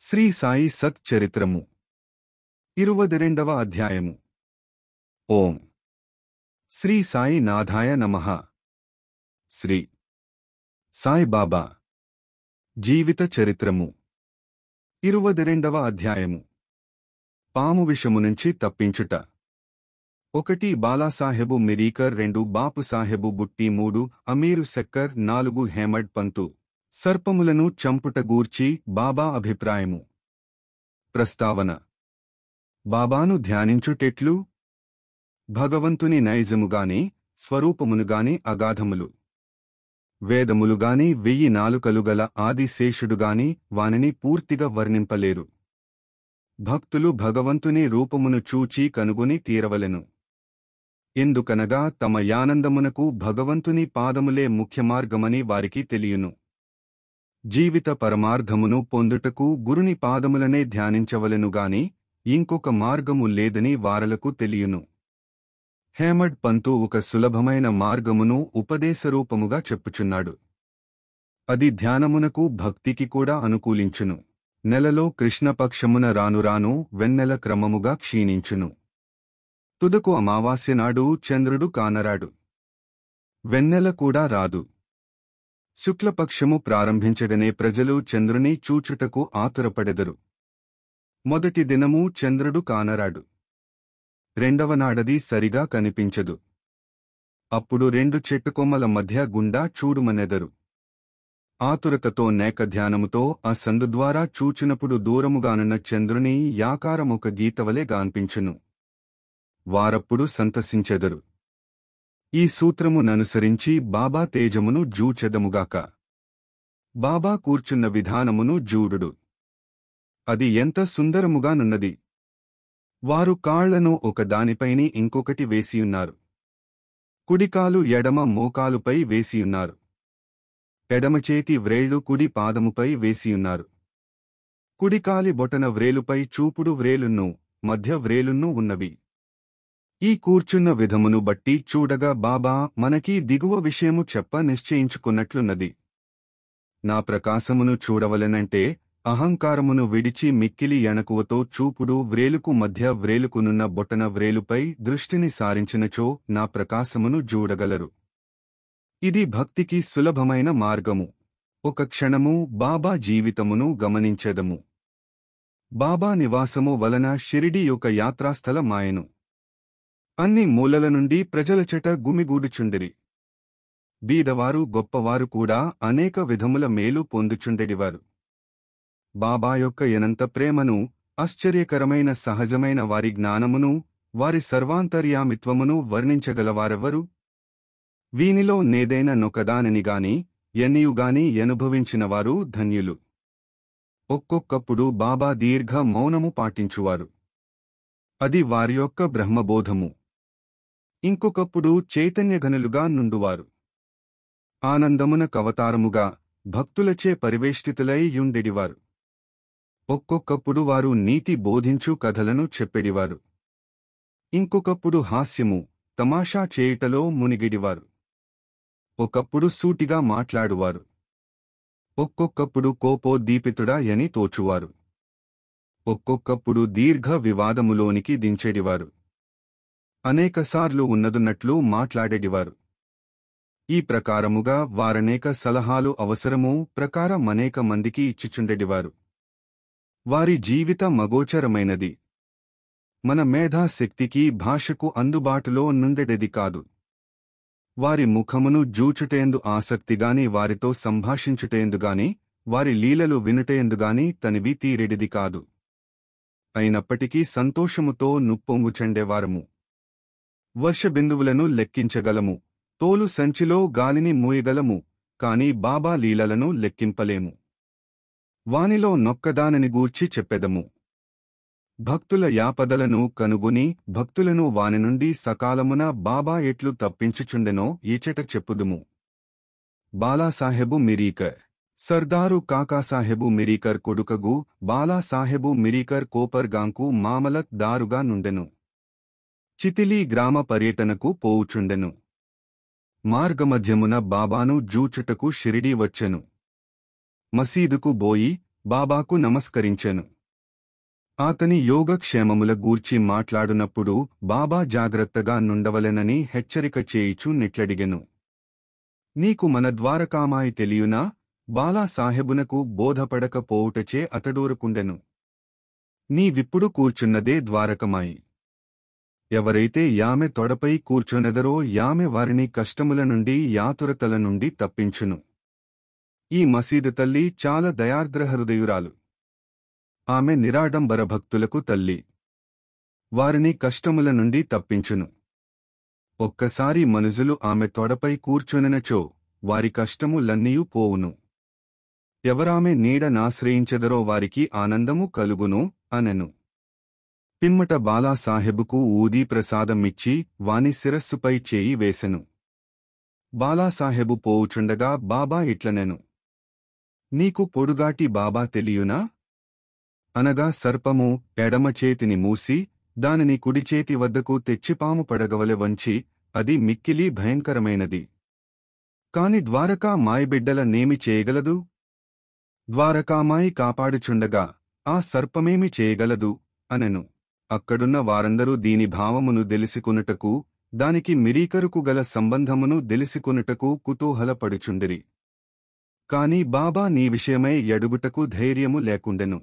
శ్రీ సాయి సత్ చరిత్రము 22వ అధ్యాయము. ఓం శ్రీ సాయి నాథాయ నమః. శ్రీ సాయి బాబా జీవిత చరిత్రము 22వ అధ్యాయము. పాము విషము నుంచి తప్పించుట. 1 బాలాసాహెబు మిరీకర్, 2 బాపు సాహెబు బుట్టి, 3 అమీరు సెక్కర్, 4 హేమడ్ పంతు. సర్పములను చంపుట గూర్చి బాబా అభిప్రాయము. ప్రస్తావన. బాబాను ధ్యానించుటెట్లు? భగవంతుని నైజముగాని స్వరూపమునుగాని అగాధములు. వేదములుగాని 1000 నాలుకలు గల ఆదిశేషుడుగాని వానిని పూర్తిగా వర్ణింపలేరు. భక్తులు భగవంతుని రూపమును చూచి కనుగొని తీరవలెను. ఎందుకనగా తమ యానందమునకు భగవంతుని పాదములే ముఖ్యమార్గమని వారికి తెలియును. జీవిత పరమార్థమును పొందుటకు గురుని పాదములనే ధ్యానించవలెనుగాని ఇంకొక మార్గము లేదని వారలకు తెలియును. హేమడ్ పంతు ఒక సులభమైన మార్గమును ఉపదేశరూపముగా చెప్పుచున్నాడు. అది ధ్యానమునకు భక్తికి కూడా అనుకూలించును. నెలలో కృష్ణపక్షమున రానురాను వెన్నెల క్రమముగా క్షీణించును. తుదకు అమావాస్య నాడు చంద్రుడు కానరాడు. వెన్నెల కూడా రాదు. శుక్లపక్షము ప్రారంభించగనే ప్రజలు చంద్రుని చూచుటకు ఆతురపడెదరు. మొదటి దినము చంద్రుడు కానరాడు. రెండవ నాడది సరిగా కనిపించదు. అప్పుడు 2 చెట్టుకొమ్మల మధ్య గుండా చూడుమనెదరు. ఆతురతతో నేక ధ్యానముతో ఆ సందు ద్వారా చూచినప్పుడు దూరముగానున్న చంద్రుని యాకారమొక గీతవలే గాన్పించును. వారప్పుడు సంతసించెదరు. ఈ సూత్రముననుసరించి బాబా తేజమును జూచెదముగాక. బాబా కూర్చున్న విధానమును జూడుడు. అది ఎంత సుందరముగానున్నది! వారు కాళ్లను ఒకదానిపైని ఇంకొకటి వేసియున్నారు. కుడికాలు ఎడమ మోకాలుపై వేసియున్నారు. ఎడమచేతి వ్రేళ్లు కుడి పాదముపై వేసియున్నారు. కుడికాలి బొటన వ్రేలుపై చూపుడు వ్రేలున్నూ మధ్య వ్రేలున్నూ ఉన్నవి. ఈ కూర్చున్న విధమును బట్టి చూడగా బాబా మనకీ దిగువ విషయము చెప్ప నిశ్చయించుకున్నట్లున్నది. నా ప్రకాశమును చూడవలెనంటే అహంకారమును విడిచి మిక్కిలి ఎణకువతో చూపుడు వ్రేలుకు మధ్య వ్రేలుకునున్న బొటన వ్రేలుపై దృష్టిని సారించినచో నా ప్రకాశమును జూడగలరు. ఇది భక్తికి సులభమైన మార్గము. ఒక క్షణము బాబా జీవితమును గమనించెదము. బాబా నివాసము వలన షిరిడీ యొక్క యాత్రాస్థల మాయను. అన్ని మూలల నుండి ప్రజలచట గుమిగూడుచుండిరి. బీదవారు గొప్పవారు కూడా అనేక విధముల మేలు పొందుచుండెడివారు. బాబా యొక్క ఎనంత ప్రేమను, ఆశ్చర్యకరమైన సహజమైన వారి జ్ఞానమును, వారి సర్వాంతర్యామిత్వమును వర్ణించగలవారెవరు? వీనిలో నేదైన నొకదానినిగాని ఎన్నియుగాని అనుభవించినవారు ధన్యులు. ఒక్కొక్కప్పుడు బాబా దీర్ఘ మౌనము పాటించువారు. అది వారి యొక్క బ్రహ్మబోధము. ఇంకొకప్పుడు చైతన్యఘనులుగా నుండువారు. ఆనందమున కవతారముగా భక్తులచే పరివేష్టితులై యుండెడివారు. ఒక్కొక్కప్పుడు వారు నీతి బోధించు కథలను చెప్పెడివారు. ఇంకొకప్పుడు హాస్యము, తమాషా చేయుటలో మునిగిడివారు. ఒకప్పుడు సూటిగా మాట్లాడువారు. ఒక్కొక్కప్పుడు కోపోద్దీపితుడా యని తోచువారు. ఒక్కొక్కప్పుడు దీర్ఘ వివాదములోనికి దించెడివారు. అనేకసార్లు ఉన్నదున్నట్లు మాట్లాడెడివారు. ఈ ప్రకారముగా వారనేక సలహాలు అవసరము ప్రకారం అనేక మందికి ఇచ్చిచుండెడివారు. వారి జీవిత మగోచరమైనది. మన మేధాశక్తికి భాషకు అందుబాటులో నుండెడిది కాదు. వారి ముఖమును జూచుటేందు ఆసక్తిగాని వారితో సంభాషించుటేందుగాని వారి లీలలు వినుటేందుగాని తనివి తీరెడిది కాదు. అయినప్పటికీ సంతోషముతో నుప్పొంగుచెండేవారము. వర్షబిందువులను లెక్కించగలము, తోలు సంచిలో గాలిని మూయగలము, కాని బాబా లీలలను లెక్కింపలేము. వానిలో నొక్కదానని గూర్చి చెప్పెదము. భక్తుల యాపదలను కనుగొని భక్తులను వాని నుండి సకాలమున బాబా ఎట్లు తప్పించుచుండెనో ఈచట చెప్పుదుము. బాలాసాహెబు మిరీకర్. సర్దారు కాకాసాహెబు మిరీకర్ కొడుకగు బాలాసాహెబు మిరీకర్ కోపర్గాంకు మామలత్ దారుగా నుండెను. చితిలీ గ్రామ పర్యటనకు పోవుచుండెను. మార్గమధ్యమున బాబాను జూచుటకు షిరిడీ వచ్చెను. మసీదుకు బోయి బాబాకు నమస్కరించెను. అతని యోగక్షేమముల గూర్చి మాట్లాడునప్పుడు బాబా జాగ్రత్తగా నుండవలెనని హెచ్చరిక చేయిచూ నిట్లడిగెను. నీకు మన ద్వారకామాయి తెలియునా? బాలాసాహెబునకు బోధపడకపోవుటచే అతడూరకుండెను. నీవిప్పుడు కూర్చున్నదే ద్వారకమాయి. ఎవరైతే యామె తొడపై కూర్చున్నదరో యామె వారిని కష్టముల నుండి యాతురతల నుండి తప్పించును. ఈ మసీదు తల్లి చాలా దయార్ద్రహృదయురాలు. ఆమె నిరాడంబర భక్తులకు తల్లి. వారిని కష్టముల నుండి తప్పించును. ఒక్కసారి మనుజులు ఆమె తొడపై కూర్చునెనచో వారి కష్టములన్నీయూ పోవును. ఎవరామె నీడనాశ్రయించెదరో వారికి ఆనందము కలుగును అనెను. పిమ్మట బాలాసాహెబుకు ఊదీ ప్రసాదమిచ్చి వాని శిరస్సుపై చేయి వేసెను. బాలాసాహెబు పోవుచుండగా బాబా ఇట్లనెను. నీకు పొడుగాటి బాబా తెలియునా? అనగా సర్పము ఎడమ చేతిని మూసి దానిని కుడిచేతి వద్దకు తెచ్చిపాము పడగవలె వంచి అది మిక్కిలి భయంకరమైనది. కాని ద్వారకామాయి బిడ్డల నేమి చేయగలదు? ద్వారకామాయి కాపాడుచుండగా ఆ సర్పమేమి చేయగలదు అనెను. అక్కడున్న వారందరూ దీని భావమును దెలిసికొనుటకు దానికి మిరీకరుకు గల సంబంధమును దెలిసికొనుటకు కుతూహలపడుచుండిరి. కాని బాబా నీ విషయమై ఎడుగుటకు ధైర్యము లేకుండెను.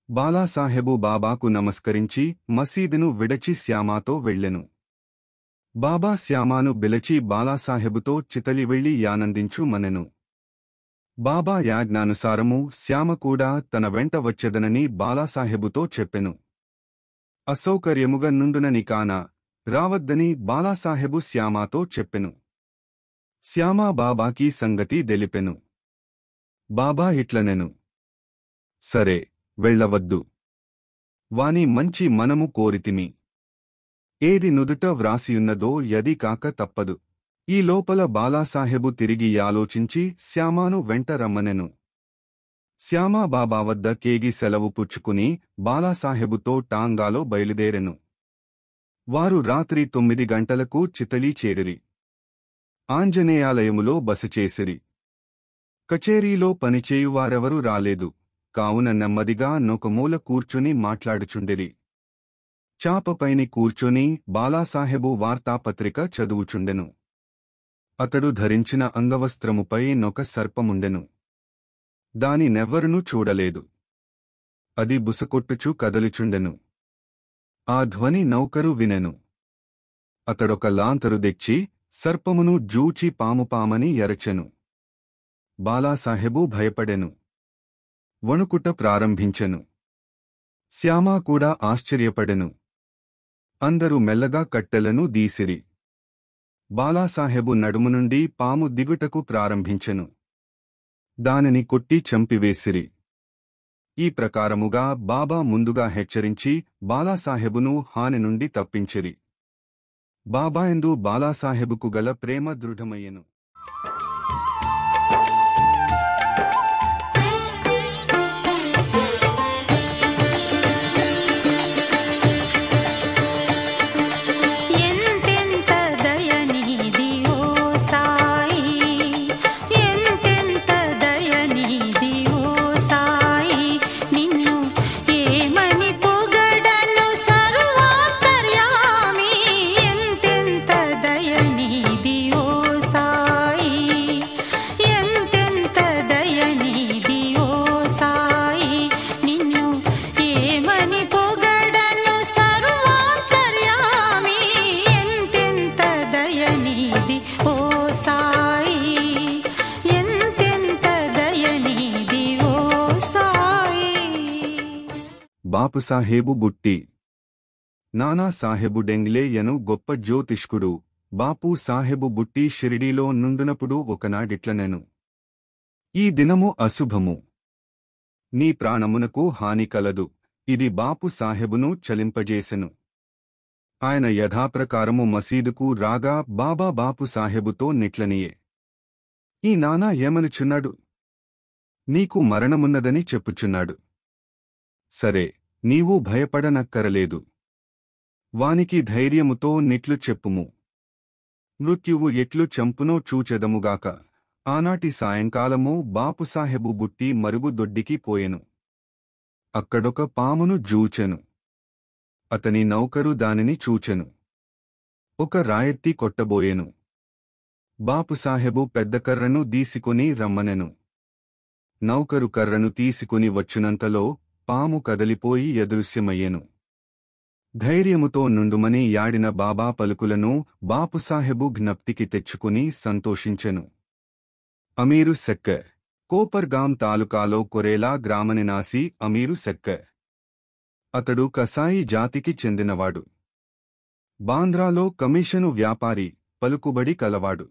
బాలాసాహెబు బాబాకు నమస్కరించి మసీదును విడచి శ్యామాతో వెళ్ళెను. బాబా శ్యామాను బిలచి బాలాసాహెబుతో చితలి వెళ్లి యానందించు మనెను. బాబా యాజ్ఞానుసారము శ్యామ కూడా తన వెంట వచ్చెదనని బాలాసాహెబుతో చెప్పెను. అసౌకర్యముగా నుండునని కాన రావద్దని బాలాసాహెబు శ్యామాతో చెప్పెను. శ్యామా బాబాకి సంగతి దెలిపెను. బాబా ఇట్లనెను. సరే, వెళ్ళవద్దు. వాని మంచి మనము కోరితిమి. ఏది నుదుట వ్రాసియున్నదో యది కాక తప్పదు. ఈ లోపల బాలాసాహెబు తిరిగి ఆలోచించి శ్యామాను వెంట రమ్మనెను. శ్యామా బాబా వద్ద కేగి సెలవు పుచ్చుకుని బాలాసాహెబుతో టాంగాలో బయలుదేరెను. వారు రాత్రి 9 గంటలకు చితలీ చేరిరి. ఆంజనేయాలయములో బసచేసిరి. కచేరీలో పనిచేయువారెవరూ రాలేదు కావున నెమ్మదిగా నొకమూల కూర్చుని మాట్లాడుచుండిరి. చాపపైని కూర్చుని బాలాసాహెబు వార్తాపత్రిక చదువుచుండెను. అతడు ధరించిన అంగవస్త్రముపై నొక సర్పముండెను. దాని నెవ్వరునూ చూడలేదు. అది బుసకొట్టుచు కదలుచుండెను. ఆ ధ్వని నౌకరు వినెను. అతడొక లాంతరు దెచ్చి సర్పమును జూచి పాముపామని ఎరచెను. బాలాసాహెబు భయపడెను. వణుకుట ప్రారంభించెను. శ్యామా కూడా ఆశ్చర్యపడెను. అందరూ మెల్లగా కట్టెలను దీసిరి. బాలాసాహెబు నడుము నుండి పాము దిగుటకు ప్రారంభించెను. దానిని కొట్టి చంపివేసిరి. ఈ ప్రకారముగా బాబా ముందుగా హెచ్చరించి బాలాసాహెబును హాని నుండి తప్పించిరి. బాబాయందు బాలాసాహెబుకు గల ప్రేమ దృఢమయ్యెను. బాపుసాహేబు బుట్టి. నానాసాహెబు డెంగ్లే యను గొప్ప జ్యోతిష్కుడు బాపు సాహెబు బుట్టి షిరిడీలో నుండునప్పుడు ఒకనాడిట్లనెను. ఈ దినము అశుభము. నీ ప్రాణమునకు హాని కలదు. ఇది బాపు సాహెబును చలింపజేసెను. ఆయన యథాప్రకారము మసీదుకు రాగా బాబా బాపు సాహెబుతో నిట్లనియే. ఈ నానా ఏమనుచున్నాడు? నీకు మరణమున్నదని చెప్పుచున్నాడు. సరే, నీవు భయపడనక్కరలేదు. వానికి ధైర్యముతో నిట్లు చెప్పుము. మృత్యువు ఎట్లు చంపునో చూచెదముగాక. ఆనాటి సాయంకాలము బాపుసాహెబు బుట్టి మరుగుదొడ్డికి పోయెను. అక్కడొక పామును జూచెను. అతని నౌకరు దానిని చూచెను. ఒక రాయెత్తి కొట్టబోయెను. బాపుసాహెబు పెద్ద కర్రను దీసికొని రమ్మనెను. నౌకరు కర్రను తీసుకుని వచ్చినంతలో పాము కదలిపోయి యదృశ్యమయ్యెను. ధైర్యముతో నుండుమని యాడిన బాబా పలుకులను బాపుసాహెబు జ్ఞప్తికి తెచ్చుకుని సంతోషించెను. అమీరు సెక్కర్, కోపర్గాం తాలూకాలో కొరేలా గ్రామనివాసి అమీరు సెక్కర్. అతడు కసాయి జాతికి చెందినవాడు. బాంద్రాలో కమిషను వ్యాపారి, పలుకుబడి కలవాడు.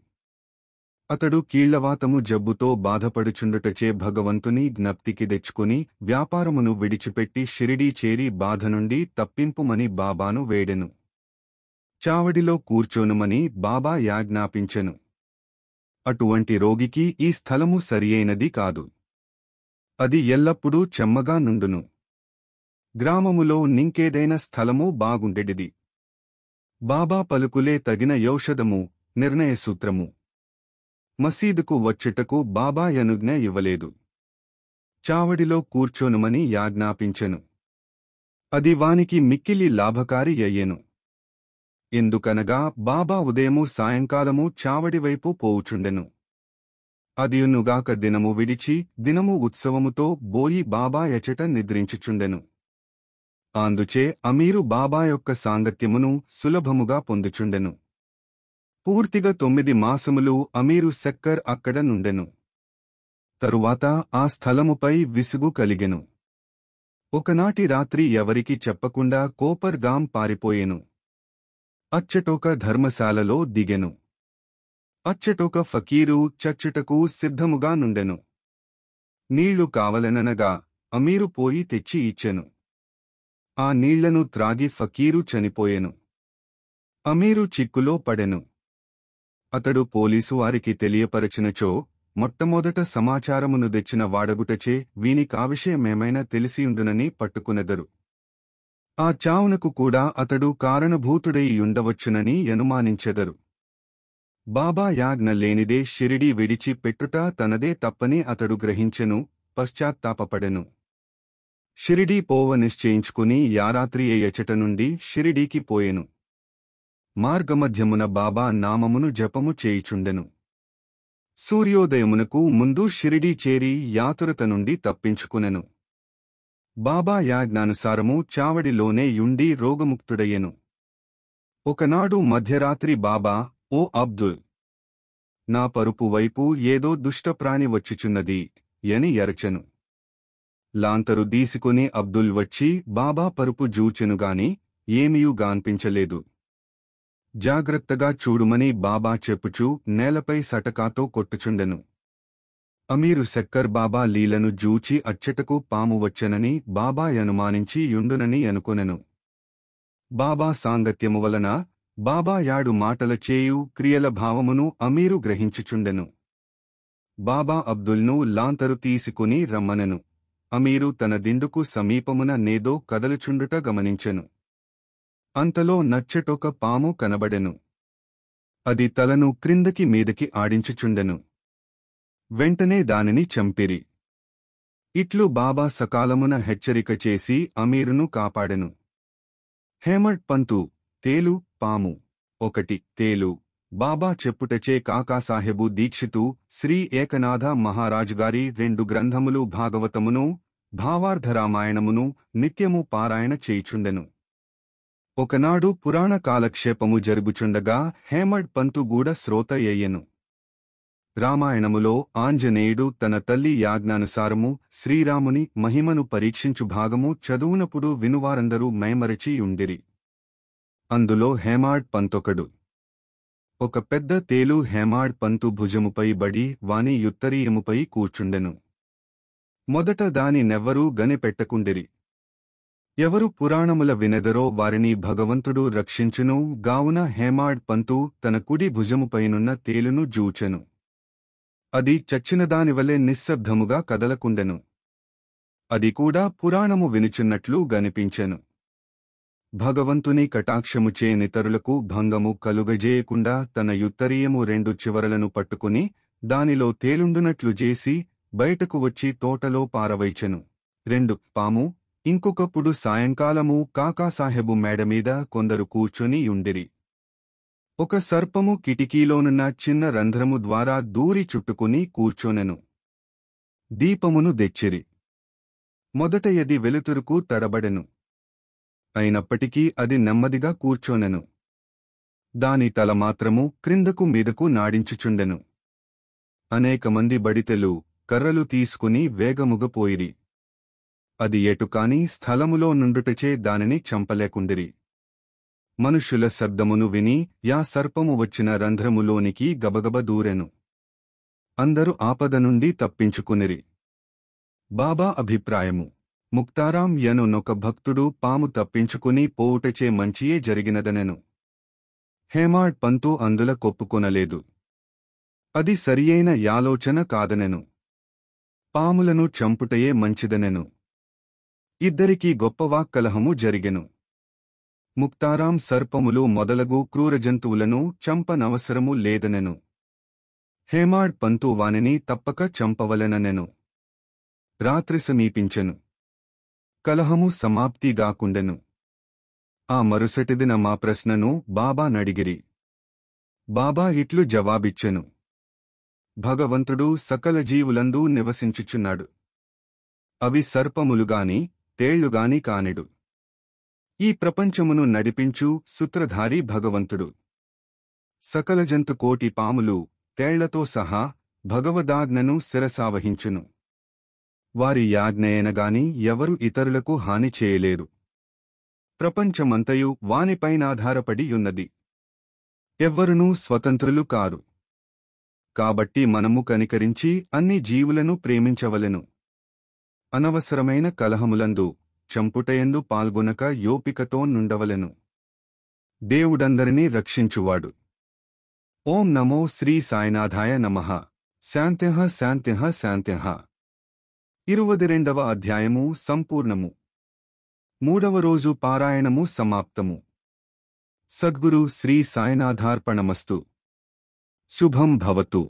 అతడు కీళ్లవాతము జబ్బుతో బాధపడుచుండుటచే భగవంతుని జ్ఞప్తికి తెచ్చుకుని వ్యాపారమును విడిచిపెట్టి షిరిడీ చేరి బాధ నుండి తప్పింపుమని బాబాను వేడెను. చావడిలో కూర్చోనుమని బాబా యాజ్ఞాపించెను. అటువంటి రోగికి ఈ స్థలము సరియైనది కాదు. అది ఎల్లప్పుడూ చెమ్మగా నుండును. గ్రామములో నింకేదైన స్థలము బాగుండెడిది. బాబా పలుకులే తగిన యౌషధము, నిర్ణయసూత్రము. మసీదుకు వచ్చుటకు బాబా అనుజ్ఞ ఇవ్వలేదు. చావడిలో కూర్చోనుమని యాజ్ఞాపించెను. అది వానికి మిక్కిలి లాభకారి అయ్యెను. ఎందుకనగా బాబా ఉదయము సాయంకాలము చావడివైపు పోవుచుండెను. అదియునుగాక దినము విడిచి దినము ఉత్సవముతో బోయి బాబా ఎచట నిద్రించుచుండెను. అందుచే అమీరు బాబా యొక్క సాంగత్యమును సులభముగా పొందుచుండెను. పూర్తిగా 9 మాసములు అమీరు సెక్కర్ అక్కడ నుండెను. తరువాత ఆ స్థలముపై విసుగు కలిగెను. ఒకనాటి రాత్రి ఎవరికి చెప్పకుండా కోపర్గాం పారిపోయెను. అచ్చటొక ధర్మశాలలో దిగెను. అచ్చటొక ఫకీరు చచ్చుటకు సిద్ధముగా నుండెను. నీళ్లు కావలెననగా అమీరు పోయి తెచ్చి ఇచ్చెను. ఆ నీళ్లను త్రాగి ఫకీరు చనిపోయెను. అమీరు చిక్కులో పడెను. అతడు పోలీసు వారికి తెలియపరచినచో మొట్టమొదట సమాచారమును తెచ్చిన వాడగుటచే వీనికావిషయమేమైనా తెలిసియుండునని పట్టుకునెదరు. ఆ చావునకు కూడా అతడు కారణభూతుడై యుండవచ్చునని అనుమానించెదరు. బాబా యాజ్ఞ లేనిదే షిరిడీ విడిచి పెట్టుట తనదే తప్పని అతడు గ్రహించెను, పశ్చాత్తాపపడెను. షిరిడీ పోవ నిశ్చయించుకుని యారాత్రి ఎచట నుండి షిరిడీకి పోయెను. మార్గమధ్యమున బాబా నామమును జపము చేయుచుండెను. సూర్యోదయమునకు ముందు షిరిడీ చేరి యాతురత నుండి తప్పించుకునెను. బాబా యాజ్ఞానుసారము చావడిలోనే యుండి రోగముక్తుడయ్యెను. ఒకనాడు మధ్యరాత్రి బాబా, ఓ అబ్దుల్, నా పరుపు వైపు ఏదో దుష్టప్రాణి వచ్చుచున్నది అని ఎరచెను. లాంతరు దీసుకుని అబ్దుల్ వచ్చి బాబా పరుపు జూచెనుగాని ఏమీయూ గాన్పించలేదు. జాగ్రత్తగా చూడుమని బాబా చెప్పుచూ నేలపై సటకాతో కొట్టుచుండెను. అమీరు సెక్కర్ బాబా లీలను జూచి అచ్చటకు పాము వచ్చెనని బాబా అనుమానించి యుండునని అనుకొనెను. బాబా సాంగత్యము వలన బాబా యాడు మాటల చేయు క్రియల భావమును అమీరు గ్రహించుచుండెను. బాబా అబ్దుల్ను లాంతరు తీసుకుని రమ్మనెను. అమీరు తన దిండుకు సమీపమున నేదో కదలుచుండుట గమనించెను. అంతలో నచ్చటొక పాము కనబడెను. అది తలను క్రిందకి మీదకి ఆడించుచుండెను. వెంటనే దానిని చంపిరి. ఇట్లు బాబా సకాలమున హెచ్చరిక చేసి అమీరును కాపాడెను. హేమడ్ పంతు, తేలు, పాము. 1 తేలు. బాబా చెప్పుటచే కాకాసాహెబు దీక్షితు శ్రీ ఏకనాథ మహారాజుగారి 2 గ్రంథములు భాగవతమును, భావార్థరామాయణమును నిత్యము పారాయణ చేయుచుండెను. ఒకనాడు పురాణ కాలక్షేపము జరుగుచుండగా హేమడ్ పంతు గూడ శ్రోత అయ్యెను. రామాయణములో ఆంజనేయుడు తన తల్లి యాజ్ఞానుసారము శ్రీరాముని మహిమను పరీక్షించు భాగము చదువునప్పుడు వినువారందరూ మైమరచి యుండిరి. అందులో హేమాడ్ పంతొకడు. ఒక పెద్ద తేలు హేమాడ్ పంతు భుజముపై బడి వాని యుత్తరీయముపై కూర్చుండెను. మొదట దాని నెవ్వరూ గనిపెట్టకుండిరి. ఎవరు పురాణముల వినెదరో వారిని భగవంతుడు రక్షించును గావున హేమాడ్ పంతు తన కుడి భుజముపైనున్న తేలును జూచెను. అది చచ్చినదానివలె నిశ్శబ్దముగా కదలకుండెను. అది కూడా పురాణము వినుచున్నట్లు గనిపించెను. భగవంతుని కటాక్షముచే నితరులకు భంగము కలుగజేయకుండా తన యుత్తరీయము 2 చివరలను పట్టుకుని దానిలో తేలుండునట్లు చేసి బయటకు వచ్చి తోటలో పారవైచెను. 2 పాము ఇంకొకప్పుడు సాయంకాలము కాకాసాహెబు మేడమీద కొందరు కూర్చొని యుండిరి. ఒక సర్పము కిటికీలోనున్న చిన్న రంధ్రము ద్వారా దూరి చుట్టుకుని కూర్చొనెను. దీపమును దెచ్చిరి. మొదట ఎది వెలుతురుకు తడబడెను. అయినప్పటికీ అది నెమ్మదిగా కూర్చోనెను. దాని తల మాత్రము క్రిందకు మీదకు నాడించుచుండెను. అనేకమంది బడితెలు కర్రలు తీసుకుని వేగముగా పోయిరి. అది ఎటుకాని స్థలములో నుండుటచే దానిని చంపలేకుండిరి. మనుషుల శబ్దమును విని యా సర్పము వచ్చిన రంధ్రములోనికి గబగబ దూరెను. అందరూ ఆపద నుండి తప్పించుకునిరి. బాబా అభిప్రాయము. ముక్తారాం యను నొక భక్తుడు పాము తప్పించుకుని పోవుటచే మంచియే జరిగినదనెను. హేమాడ్ పంతు అందుల కొప్పుకొనలేదు. అది సరియైన యాలోచన కాదనెను. పాములను చంపుటయే మంచిదనెను. ఇద్దరికీ గొప్ప వాక్కలహము జరిగెను. ముక్తారాం సర్పములు మొదలగు క్రూరజంతువులను చంపనవసరము లేదనెను. హేమాడ్ పంతు వానిని తప్పక చంపవలెననెను. రాత్రి సమీపించెను. కలహము సమాప్తిగాకుండెను. ఆ మరుసటిదిన మా ప్రశ్నను బాబా నడిగిరి. బాబా ఇట్లు జవాబిచ్చెను. భగవంతుడు సకల జీవులందు నివసించుచున్నాడు. అవి సర్పములుగాని తేళ్లుగాని కానిడు. ఈ ప్రపంచమును నడిపించు సూత్రధారి భగవంతుడు. సకల జంతుకోటి పాములు తేళ్లతో సహా భగవదాజ్ఞను శిరసావహించును. వారి యాజ్ఞయనగాని ఎవరు ఇతరులకు హాని చేయలేరు. ప్రపంచమంతయు వానిపైనాధారపడి యున్నది. ఎవ్వరునూ స్వతంత్రులు కారు. కాబట్టి మనము కనికరించి అన్ని జీవులను ప్రేమించవలెను. అనవసరమైన కలహములందు చంపుటయందు పాల్గొనక యోపికతో నుండవలెను. దేవుడందరినీ రక్షించువాడు. ఓం నమో శ్రీ సాయినాథాయ నమః. శాంత్యః శాంత్యః శాంత్యః. 22వ అధ్యాయము సంపూర్ణము. 3వ రోజు పారాయణము సమాప్తము. సద్గురు శ్రీ సాయినాథార్పణమస్తు. శుభం భవతు.